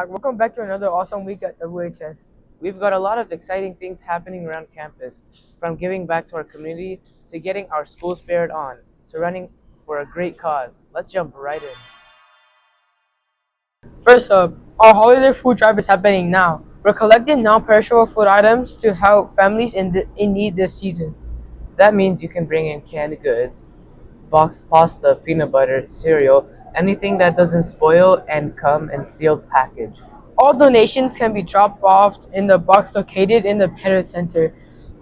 Wolfpack. Welcome back to another awesome week at WHN. We've got a lot of exciting things happening around campus, from giving back to our community to getting our school spirit on to running for a great cause. Let's jump right in. First up, our holiday food drive is happening now. We're collecting non-perishable food items to help families in need this season. That means you can bring in canned goods, boxed pasta, peanut butter, cereal, anything that doesn't spoil and come in sealed package. All donations can be dropped off in the box located in the Parent Center.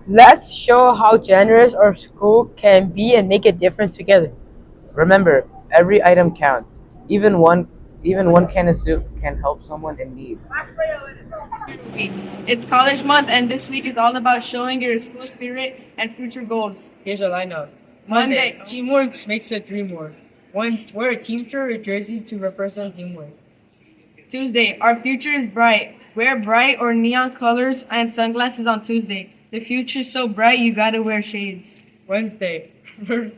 Let's show how generous our school can be and make a difference together. Remember, every item counts. Even one can of soup can help someone in need. Week. It's College Month, and this week is all about showing your school spirit and future goals. Here's our lineup. Monday, teamwork makes the dream work. Wear a team shirt or jersey to represent teamwork. Tuesday, our future is bright. Wear bright or neon colors and sunglasses on Tuesday. The future's so bright you gotta wear shades. Wednesday,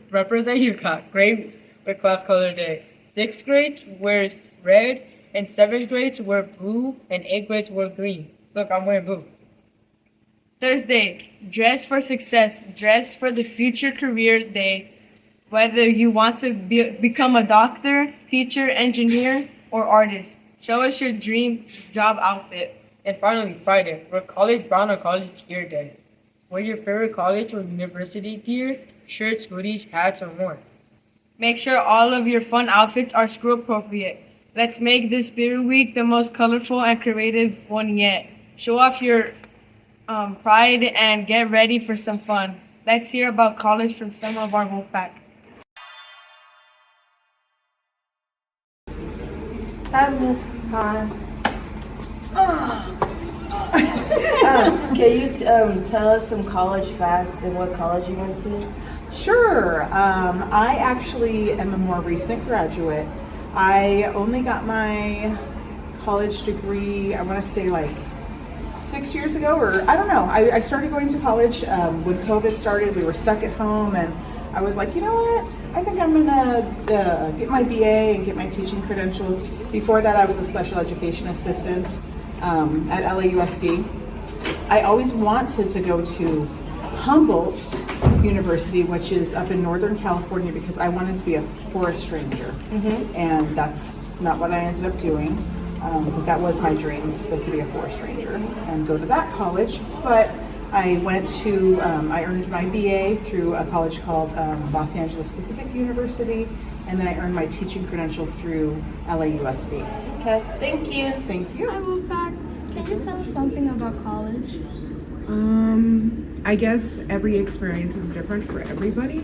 represent your grade with class color day. 6th grade wears red, and 7th grades wear blue, and 8th grades wear green. Look, I'm wearing blue. Thursday, dress for success. Dress for the future career day. Whether you want to become a doctor, teacher, engineer, or artist, show us your dream job outfit. And finally, Friday, wear college brown or college gear day. Wear your favorite college or university gear, shirts, hoodies, hats, or more. Make sure all of your fun outfits are school appropriate. Let's make this Spirit Week the most colorful and creative one yet. Show off your pride and get ready for some fun. Let's hear about college from some of our Wolfpack. Hi, Miss Han. Can you tell us some college facts and what college you went to? Sure. I actually am a more recent graduate. I only got my college degree, I want to say like 6 years ago, or I don't know. I started going to college when COVID started. We were stuck at home, and I was like, you know what? I think I'm gonna get my BA and get my teaching credential. Before that, I was a special education assistant at LAUSD. I always wanted to go to Humboldt University, which is up in Northern California, because I wanted to be a forest ranger, and that's not what I ended up doing. That was my dream, was to be a forest ranger and go to that college. But I went to, I earned my BA through a college called Los Angeles Pacific University, and then I earned my teaching credential through LAUSD. Okay, thank you. Thank you. Hi, Wolfpack. Can you tell us something about college? I guess every experience is different for everybody.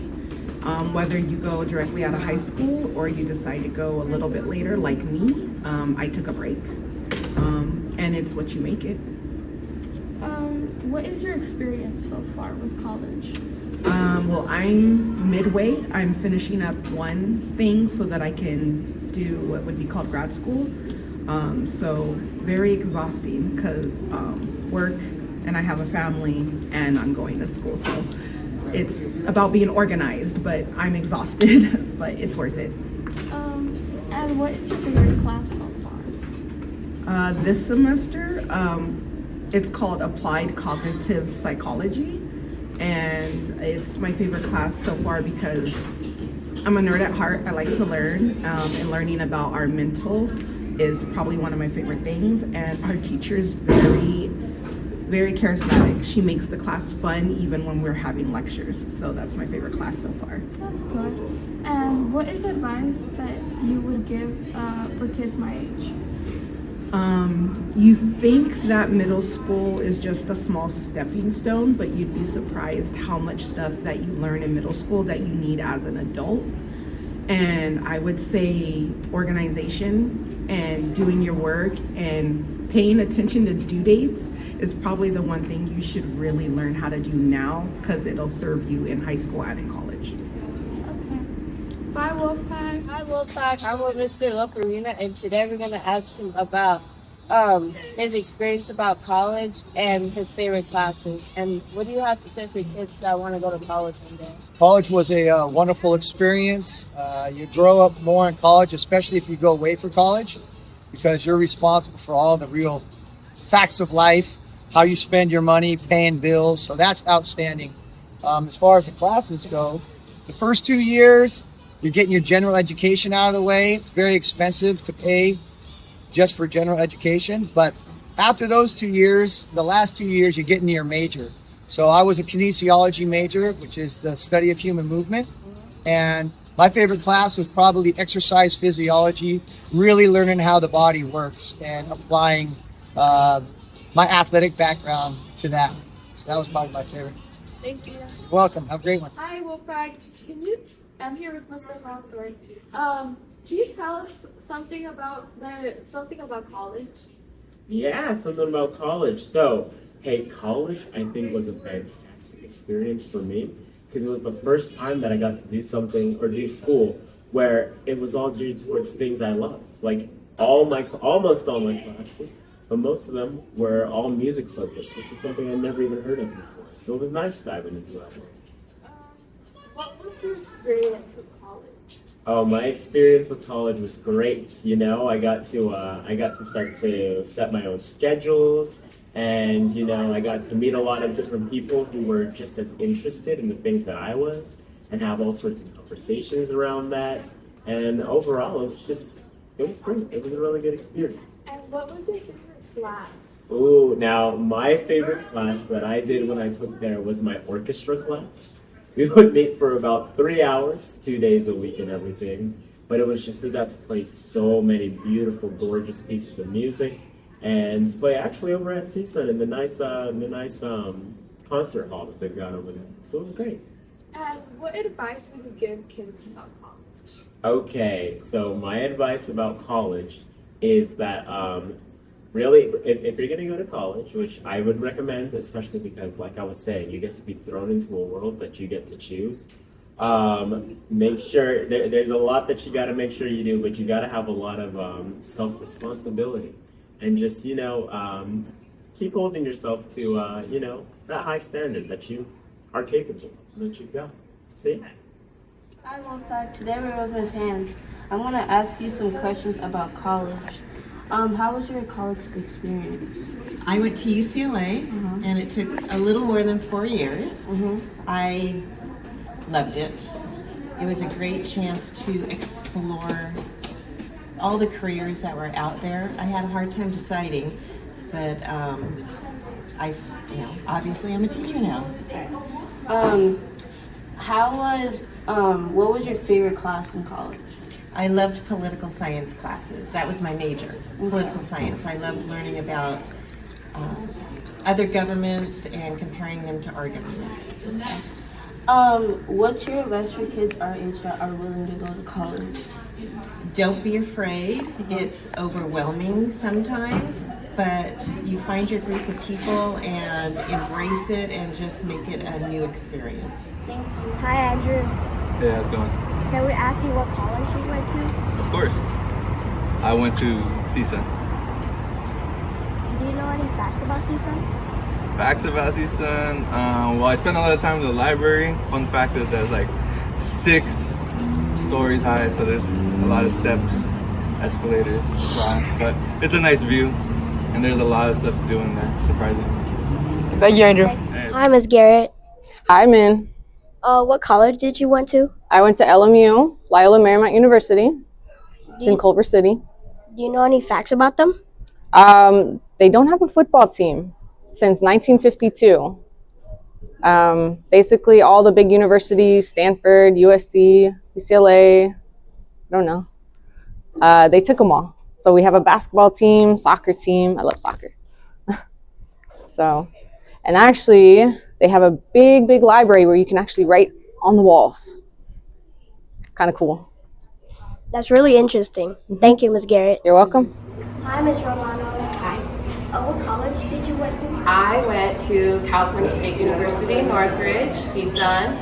Whether you go directly out of high school or you decide to go a little bit later, like me, I took a break. And it's what you make it. What is your experience so far with college? Well, I'm midway. I'm finishing up one thing so that I can do what would be called grad school. So very exhausting because work, and I have a family, and I'm going to school. So it's about being organized, but I'm exhausted, but it's worth it. And what is your favorite class so far? This semester, it's called Applied Cognitive Psychology, and it's my favorite class so far because I'm a nerd at heart. I like to learn, and learning about our mental is probably one of my favorite things, and our teacher's very charismatic. She makes the class fun even when we're having lectures. So that's my favorite class so far. That's good. And what is advice that you would give for kids my age? You think that middle school is just a small stepping stone, but you'd be surprised how much stuff that you learn in middle school that you need as an adult. And I would say organization and doing your work and paying attention to due dates is probably the one thing you should really learn how to do now, because it'll serve you in high school and in college. Okay. Bye, Wolfpack. Hi, Wolfpack. I'm with Mr. Loparina, and today we're going to ask him about his experience about college and his favorite classes. And what do you have to say for kids that want to go to college one day? College was a wonderful experience. You grow up more in college, especially if you go away for college. because you're responsible for all the real facts of life, how you spend your money, paying bills. So that's outstanding. As far as the classes go, the first 2 years, you're getting your general education out of the way. It's very expensive to pay just for general education. But after those 2 years, the last 2 years, you're getting your major. So I was a kinesiology major, which is the study of human movement. And my favorite class was probably exercise physiology, really learning how the body works and applying my athletic background to that. So that was probably my favorite. Thank you. You're welcome. Have a great one. Hi, Wolfgang. I'm here with Mr. Hawthorne. Can you tell us something about college? Yeah, something about college. So, hey, college I think was a fantastic experience for me because it was the first time that I got to do something or do school where it was all geared towards things I loved. Like almost all my classes, but most of them were all music focused, which is something I never even heard of before. So it was nice diving into that. What was your experience with college? Oh, my experience with college was great. You know, I got to start to set my own schedules, and you know, I got to meet a lot of different people who were just as interested in the things that I was, and have all sorts of conversations around that. And overall, it was great. It was a really good experience. And what was your favorite class? Ooh, now my favorite class that I did when I took there was my orchestra class. We would meet for about 3 hours, 2 days a week and everything. But it was just, we got to play so many beautiful, gorgeous pieces of music and play actually over at CSUN in the nice concert hall that they've got over there. So it was great. And what advice would you give kids about college? Okay, so my advice about college is that really, if you're going to go to college, which I would recommend, especially because, like I was saying, you get to be thrown into a world that you get to choose. Make sure, there's a lot that you got to make sure you do, but you got to have a lot of self-responsibility. And just, you know, keep holding yourself to, you know, that high standard that you are capable, that you've got. See? Hi, Wolfgang. Today we're with Ms. Hands. I'm going to ask you some questions about college. How was your college experience? I went to UCLA, and it took a little more than 4 years. I loved it. It was a great chance to explore all the careers that were out there. I had a hard time deciding, but obviously I'm a teacher now. What was your favorite class in college? I loved political science classes. That was my major, political science. I loved learning about other governments and comparing them to our government. What's your advice for kids our age that are willing to go to college? Don't be afraid. It's overwhelming sometimes, but you find your group of people and embrace it and just make it a new experience. Thank you. Hi, Andrew. Hey, how's it going? Can we ask you what college you went to? Of course. I went to CSUN. Do you know any facts about CSUN? Facts about CSUN? Well, I spent a lot of time in the library. Fun fact is there's like 6 stories high, so there's a lot of steps, escalators, class. But it's a nice view, and there's a lot of stuff to do in there, surprisingly. Thank you, Andrew. Hey. Hi, Ms. Garrett. Hi, Min. What college did you went to? I went to LMU, Loyola Marymount University. It's in Culver City. Do you know any facts about them? They don't have a football team since 1952. Basically, all the big universities, Stanford, USC, UCLA, I don't know. They took them all. So we have a basketball team, soccer team. I love soccer. And actually, they have a big, big library where you can actually write on the walls. It's kind of cool. That's really interesting. Thank you, Ms. Garrett. You're welcome. Hi, Ms. Romano. Hi. What college did you went to? I went to California State University, Northridge, CSUN,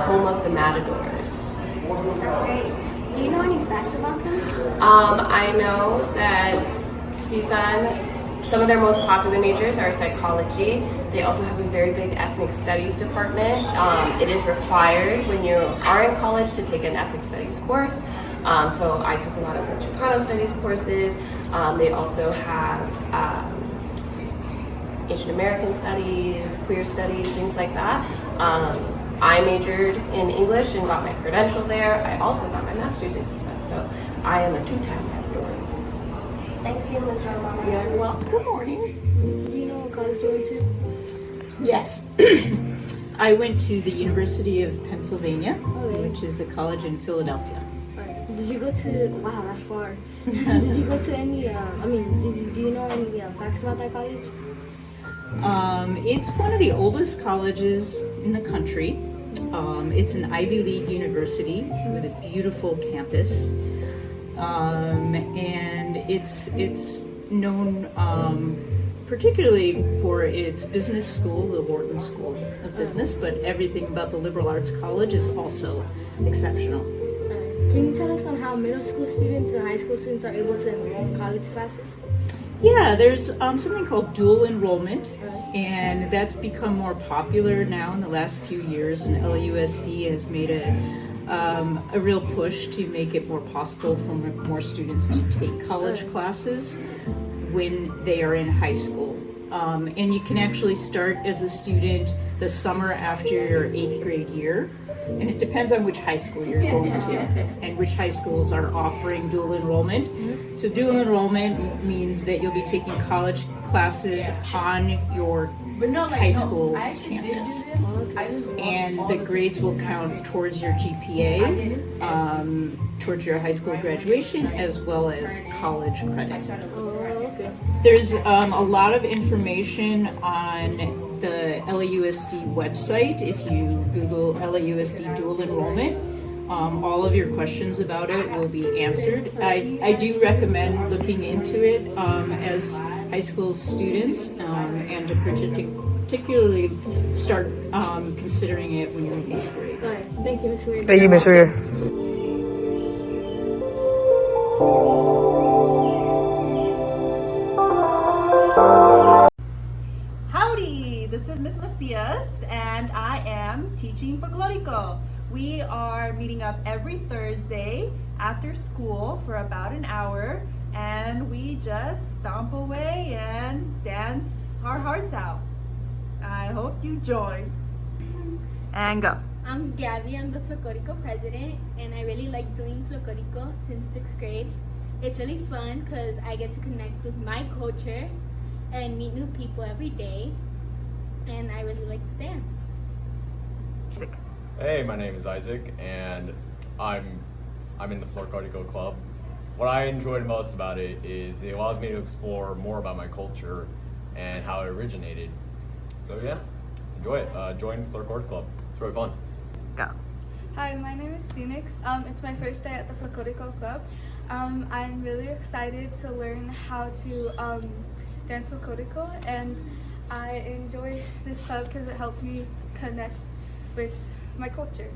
home of the Matadors. That's great. Do you know any facts about them? I know that CSUN, some of their most popular majors are psychology. They also have a very big ethnic studies department. It is required when you are in college to take an ethnic studies course. So I took a lot of Chicano studies courses. They also have Asian American studies, queer studies, things like that. I majored in English and got my credential there. I also got my master's in CSUN, so I am a two-time graduate. Thank you, Ms. Romano. You're welcome. Good morning. Do you know what college you went to? Yes. I went to the University of Pennsylvania, which is a college in Philadelphia. Did you go to, wow, that's far. Did you go to any, do you know any facts about that college? It's one of the oldest colleges in the country. It's an Ivy League university with a beautiful campus. And it's known particularly for its business school, the Wharton School of Business, but everything about the liberal arts college is also exceptional. Can you tell us on how middle school students and high school students are able to enroll in college classes? Yeah, there's something called dual enrollment, and that's become more popular now in the last few years, and LAUSD has made a real push to make it more possible for more students to take college classes when they are in high school. And you can actually start as a student the summer after your 8th grade year. And it depends on which high school you're going to and which high schools are offering dual enrollment. So dual enrollment means that you'll be taking college classes on your high school campus. And the grades will count towards your GPA, towards your high school graduation, as well as college credit. There's a lot of information on the LAUSD website. If you Google LAUSD dual enrollment, all of your questions about it will be answered. I do recommend looking into it as high school students and to particularly start considering it when you're in 8th grade. All right. Thank you, Ms. Weir. Thank you, Ms. Weir. Howdy, this is Miss Macias, and I am teaching folklorico. We are meeting up every Thursday after school for about an hour, and we just stomp away and dance our hearts out. I hope you join. And go. I'm Gabby, I'm the Folklorico president, and I really like doing Folklorico since 6th grade. It's really fun because I get to connect with my culture and meet new people every day, and I really like to dance. Hey, my name is Isaac, and I'm in the Folklorico Club. What I enjoyed most about it is it allows me to explore more about my culture and how it originated. So yeah, enjoy it. Join Folklorico Club. It's really fun. Go. Hi, my name is Phoenix. It's my first day at the Folklorico Club. I'm really excited to learn how to dance Folklorico, and I enjoy this club because it helps me connect with my culture.